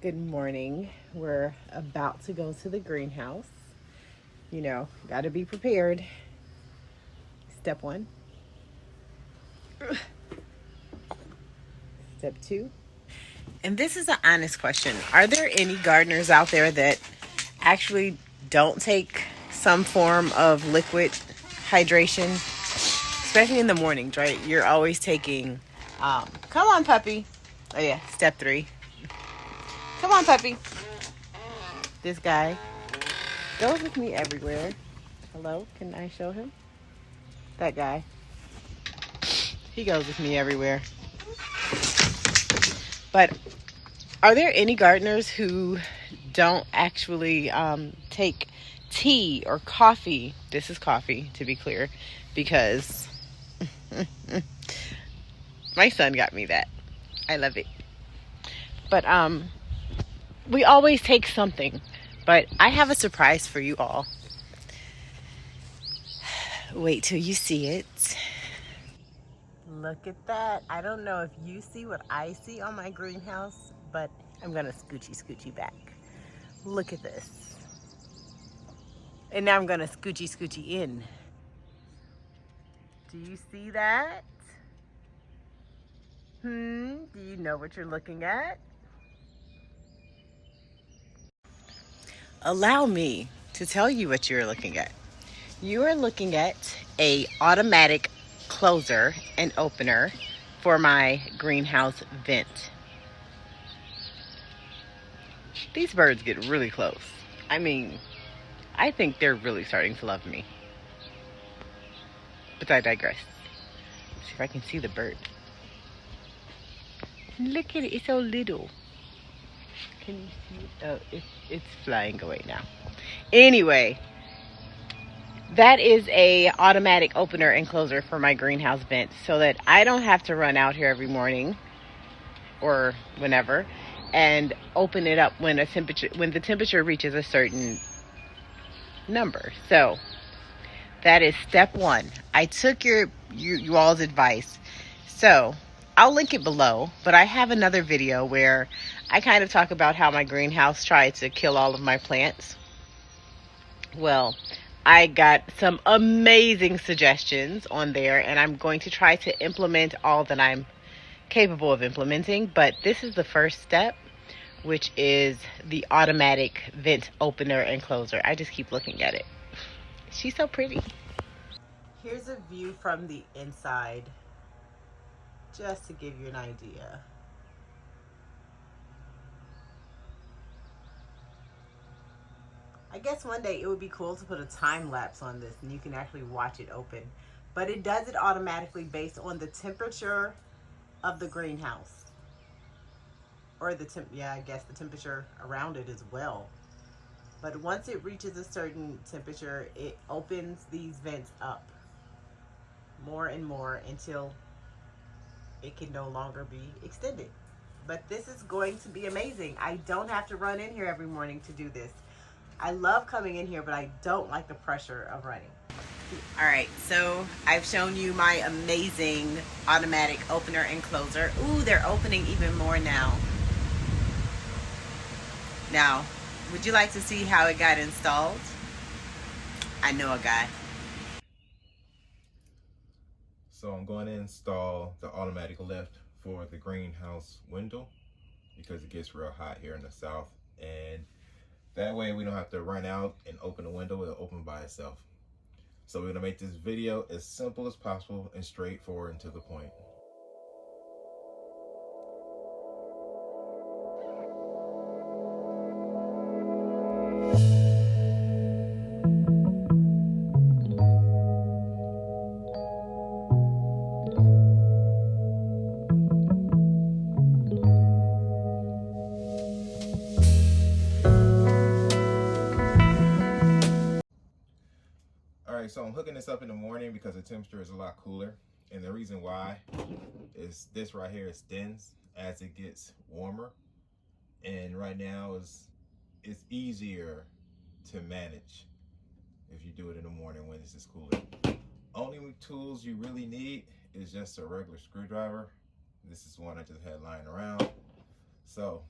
Good morning. We're about to go to the greenhouse. Got to be prepared. Step one. Step two. And this is an honest question. Are there any gardeners out there that actually don't take some form of liquid hydration? Especially in the mornings, right? You're always taking, come on, puppy. Oh, yeah, step three. Come on, puppy. This guy goes with me everywhere. Hello, can I show him? That guy. He goes with me everywhere. But are there any gardeners who don't actually take tea or coffee? This is coffee, to be clear, because my son got me that. I love it. But we always take something. But I have a surprise for you all. Wait till you see it. Look at that. I don't know if you see what I see on my greenhouse, but I'm going to scoochie back. Look at this. And now I'm going to scoochie in. Do you see that? Do you know what you're looking at? Allow me to tell you what you're looking at. You are looking at a automatic closer and opener for my greenhouse vent. These birds get really close. I mean, I think they're really starting to love me. But I digress. Let's see if I can see the bird. Look at it, it's so little. Can you see it? Oh, it's flying away now. Anyway, that is a automatic opener and closer for my greenhouse vent so that I don't have to run out here every morning or whenever and open it up when the temperature reaches a certain number. So that is step one. I took you all's advice. So I'll link it below, but I have another video where I kind of talk about how my greenhouse tried to kill all of my plants. Well, I got some amazing suggestions on there, and I'm going to try to implement all that I'm capable of implementing, but this is the first step, which is the automatic vent opener and closer. I just keep looking at it. She's so pretty. Here's a view from the inside, just to give you an idea. I guess one day it would be cool to put a time lapse on this and you can actually watch it open. But it does it automatically based on the temperature of the greenhouse. Or I guess the temperature around it as well. But once it reaches a certain temperature, it opens these vents up more and more until it can no longer be extended. But this is going to be amazing. I don't have to run in here every morning to do this. I love coming in here, but I don't like the pressure of running. All right, so I've shown you my amazing automatic opener and closer. Ooh, they're opening even more now. Now, would you like to see how it got installed? I know a guy. So I'm going to install the automatic lift for the greenhouse window because it gets real hot here in the south, and that way we don't have to run out and open the window. It'll open by itself. So we're gonna make this video as simple as possible and straightforward and to the point. Alright, so I'm hooking this up in the morning because the temperature is a lot cooler. And the reason why is this right here extends as it gets warmer. And right now it's easier to manage if you do it in the morning when this is cooler. Only tools you really need is just a regular screwdriver. This is one I just had lying around. So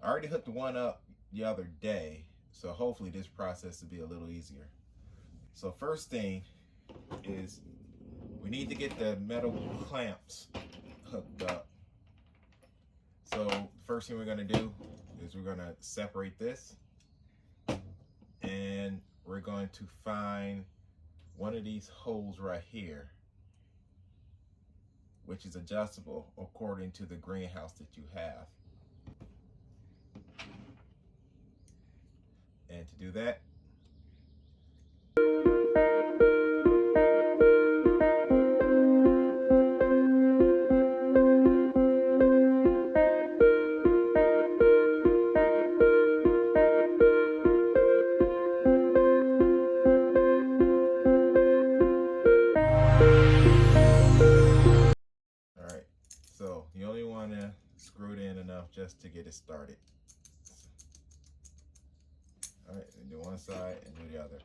I already hooked one up the other day, so hopefully this process will be a little easier. So first thing is we need to get the metal clamps hooked up. So first thing we're going to do is we're going to separate this, and we're going to find one of these holes right here, which is adjustable according to the greenhouse that you have. And to do that, all right, so you only want to screw it in enough just to get it started. All right, and do one side and do the other.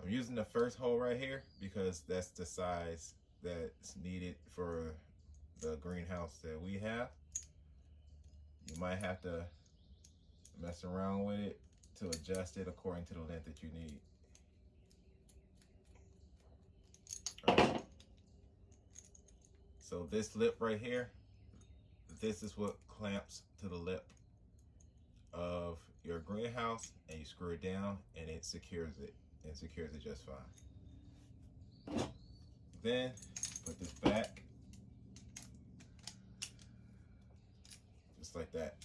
I'm using the first hole right here because that's the size that's needed for the greenhouse that we have. You might have to mess around with it to adjust it according to the length that you need. All right. So this lip right here, this is what clamps to the lip of your greenhouse, and you screw it down and it secures it, and secures it just fine. Then put this back, just like that.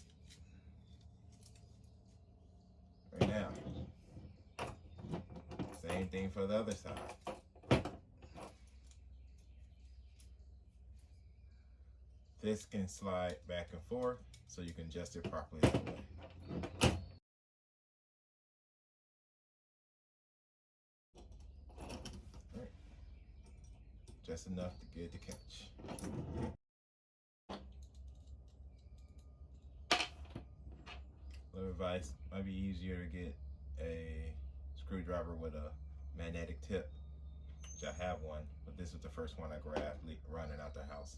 Right now, same thing for the other side. This can slide back and forth so you can adjust it properly that way. All right. Just enough to get it to catch. Little advice, might be easier to get a screwdriver with a magnetic tip, which I have one, but this is the first one I grabbed running out the house.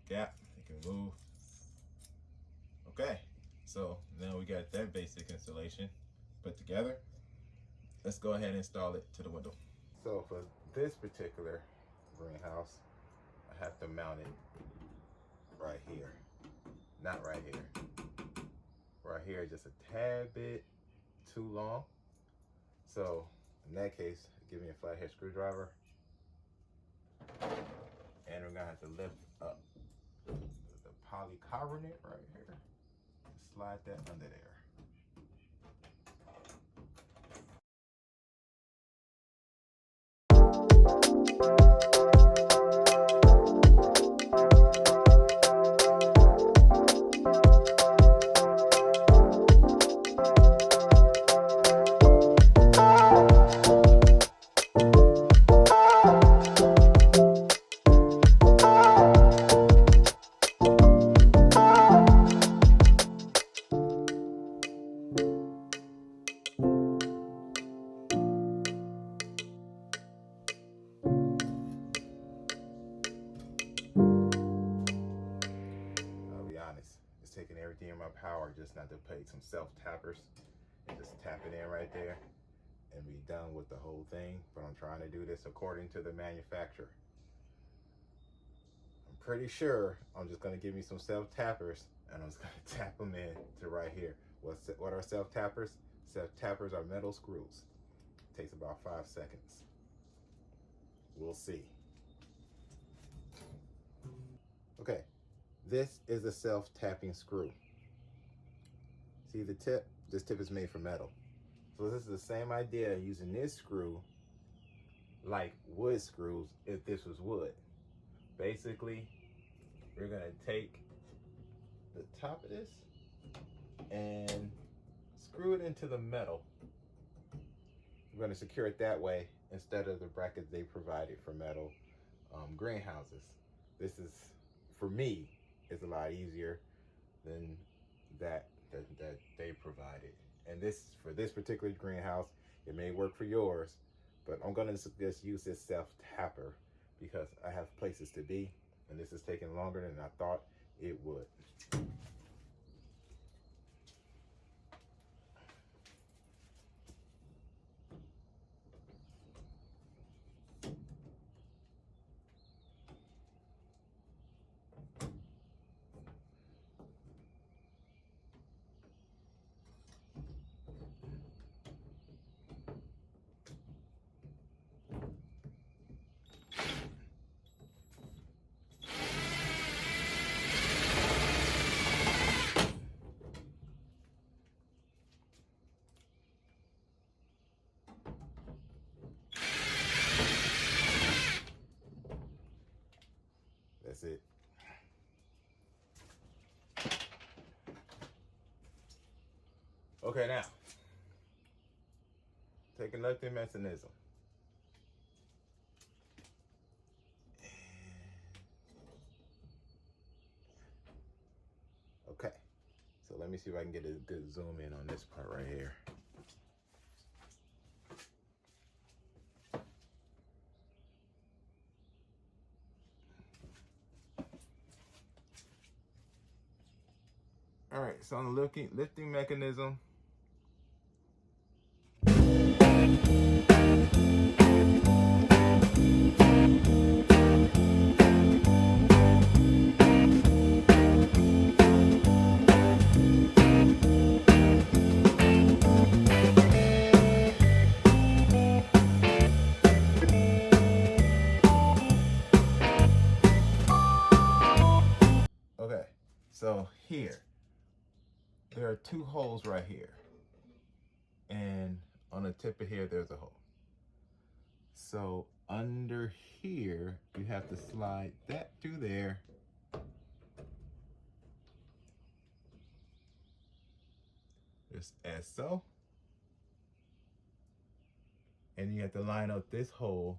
Gap, it can move. Okay, so now we got that basic installation put together. Let's go ahead and install it to the window. So for this particular greenhouse, I have to mount it right here, not right here. Right here, just a tad bit too long. So in that case, give me a flathead screwdriver, and we're gonna have to lift up the polycarbonate right here. Slide that under there. It's taking everything in my power just not to pay some self-tappers and just tap it in right there and be done with the whole thing. But I'm trying to do this according to the manufacturer. I'm pretty sure I'm just going to give me some self-tappers, and I'm just going to tap them in to right here. What are self-tappers? Self-tappers are metal screws. It takes about 5 seconds. We'll see. Okay. This is a self-tapping screw. See the tip? This tip is made from metal. So this is the same idea using this screw like wood screws if this was wood. Basically, we're gonna take the top of this and screw it into the metal. We're gonna secure it that way instead of the brackets they provided for metal greenhouses. This is, for me, is a lot easier than that they provided. And this, for this particular greenhouse, it may work for yours, but I'm gonna just use this self-tapper because I have places to be And this is taking longer than I thought it would. That's it. Okay, now, take a lifting mechanism. Okay, so let me see if I can get a good zoom in on this part right here. All right, so on the lifting mechanism, okay, so here, there are two holes right here. And on the tip of here, there's a hole. So under here, you have to slide that through there. Just as so. And you have to line up this hole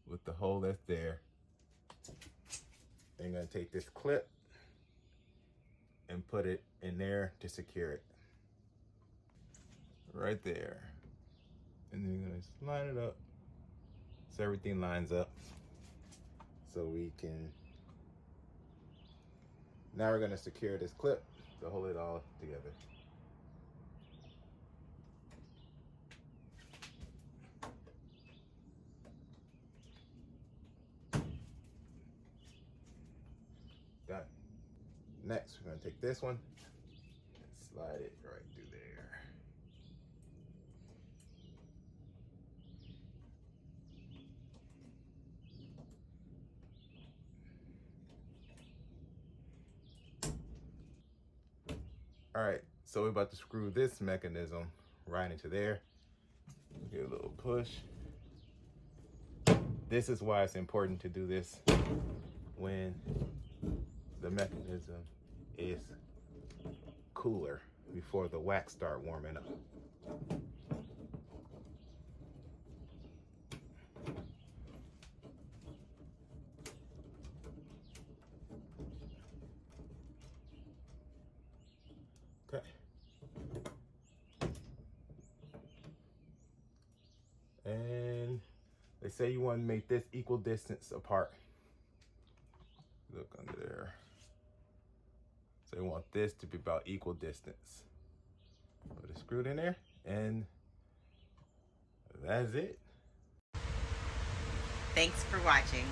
with the hole that's there. And you're gonna take this clip and put it in there to secure it. Right there. And then you're gonna just line it up so everything lines up. So we can, now we're gonna secure this clip to hold it all together. Done. Next, we're gonna take this one and slide it right through there. All right, so we're about to screw this mechanism right into there. Give it a little push. This is why it's important to do this when the mechanism is cooler before the wax start warming up. Okay. And they say you want to make this equal distance apart. Look under there. So you want this to be about equal distance. Put it screwed in there, and that's it. Thanks for watching.